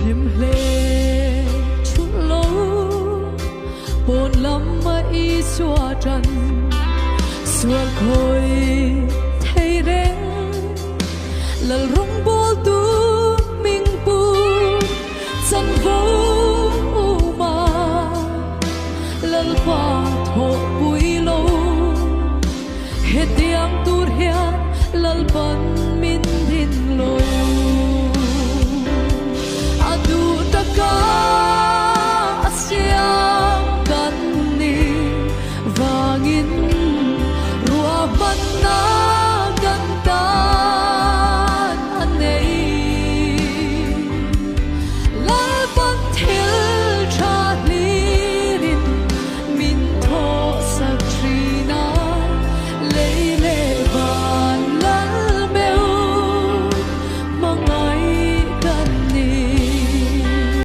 him hle chu lo bon lam ma i xua trần xuân khôi